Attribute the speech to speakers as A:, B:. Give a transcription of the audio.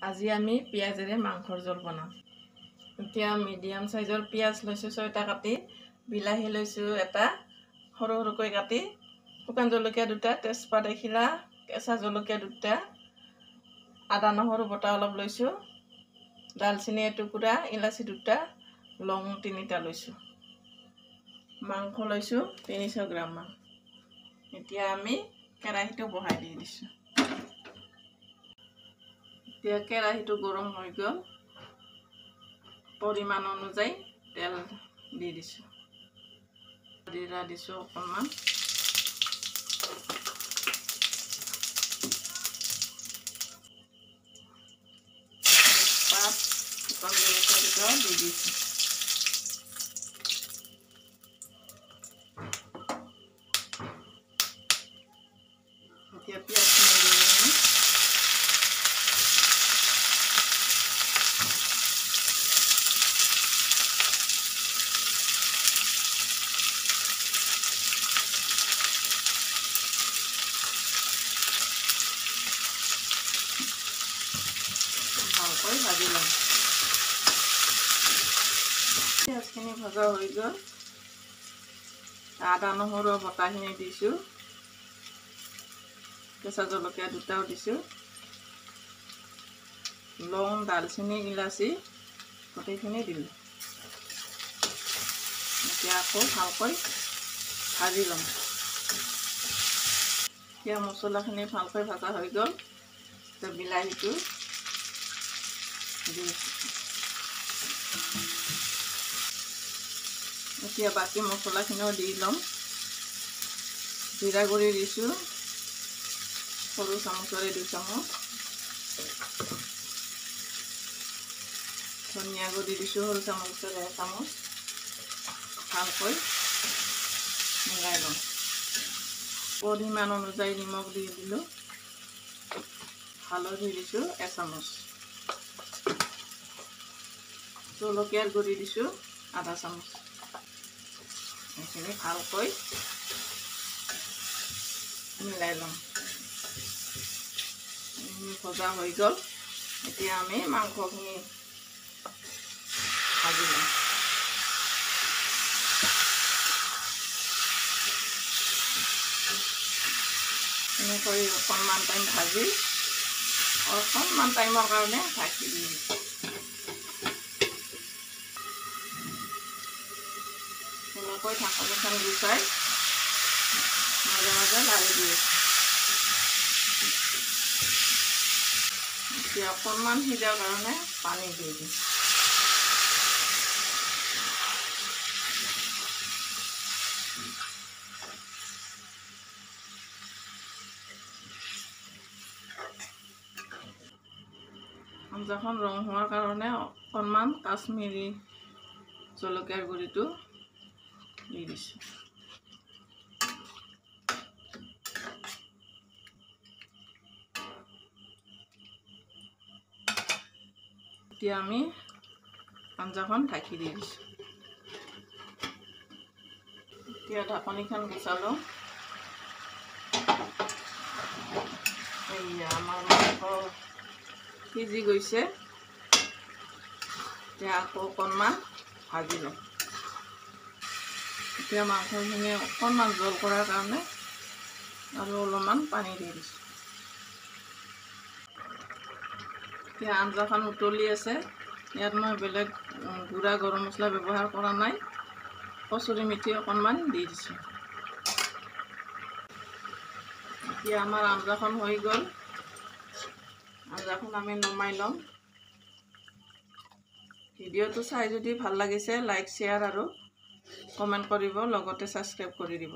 A: আজি আমি পিঁয়াজেৰে মাংসৰ জোল বনাম। এতিয়া মিডিয়াম সাইজৰ পিঁয়াজ লৈছোঁ 6টা কাটি, বিলাহী লৈছোঁ এটা সৰু সৰুকৈ কাটি, শুকান জলকীয়া 2টা, তেজপাত এখিলা, কেঁচা জলকীয়া 2টা, আদা নহৰু বটা অলপ লৈছোঁ, দালচিনি এটুকুৰা, ইলাচি 2টা, লং 3টা লৈছোঁ। মাংস লৈছোঁ 300 গ্ৰাম মান। এতিয়া আমি কেৰাহীটো বহাই দি দিছোঁ। এতিয়া কেৰাহীটো গৰম হৈ গ'ল, পৰিমাণ অনুযায়ী তেল দি দিছোঁ। জিৰা দিছোঁ অকণমান, তেজপাত, শুকান জলকীয়া 2টা দি দিছোঁ। এতিয়া পিঁয়াজখিনি দি দিম। ভালকৈ ভাজি ল'ম। পিঁয়াজখিনি ভজা হৈ গ'ল, আদা নহৰু বটাখিনি দিছোঁ, কেঁচা জলকীয়া 2টাও দিছোঁ, লং, দালচিনি, ইলাচি গোটেইখিনি দিলোঁ। এতিয়া আকৌ ভালকৈ ভাজি ল'ম। এতিয়া মছলাখিনি ভালকৈ ভাজা হৈ গ'ল, এতিয়া বিলাহীটো দি এতিয়া বাকী মছলাখিনিও দি ল'ম। জিৰা গুড়ি দিছোঁ সৰু চামুচেৰে 2 চামুচ, ধনিয়া গুড়ি দিছোঁ সৰু চামুচেৰে 1 চামুচ, ভালকৈ মিলাই ল'ম। পৰিমাণ অনুযায়ী নিমখ দি দিলোঁ, হালধি দিছোঁ 1 চামুচ, জলকীয়াৰ গুড়ি দিছোঁ আধা চামুচ। এইখিনি ভালকৈ মিলাই ল'ম। ভজা হৈ গ'ল, এতিয়া আমি মাংসখিনি ভাজি ল'ম। এনেকৈ অকণমান টাইম ভাজি অকণমান টাইমৰ কাৰণে ঢাকি দিম। এনেকৈ ঢাকনিখন গুচাই মাজে মাজে লাৰি দি আছোঁ। এতিয়া অকণমান সিজাৰ কাৰণে পানী দি দিম। আঞ্জাখন ৰং হোৱাৰ কাৰণে অকণমান কাশ্মীৰী জলকীয়াৰ গুড়িটো দি দিছোঁ। এতিয়া আমি আঞ্জাখন ঢাকি দি দিছোঁ। এতিয়া ঢাকনিখন গুচালোঁ। এয়া আমাৰ মাংস সিজি গৈছে। এতিয়া আকৌ অকণমান ভাজি লওঁ। এতিয়া মাংসখিনি অকণমান জোল কৰাৰ কাৰণে আৰু অলপমান পানী দি দিছোঁ। এতিয়া আঞ্জাখন উতলি আছে, ইয়াত মই বেলেগ গুড়া গৰম মছলা ব্যৱহাৰ কৰা নাই, কচুৰি মেথি অকণমান দি দিছোঁ। এতিয়া আমাৰ আঞ্জাখন হৈ গ'ল, আঞ্জাখন আমি নমাই ল'ম। ভিডিঅ'টো চাই যদি ভাল লাগিছে লাইক, শ্বেয়াৰ আৰু কমেণ্ট কৰিব, লগতে ছাবস্ক্ৰাইব কৰি দিব।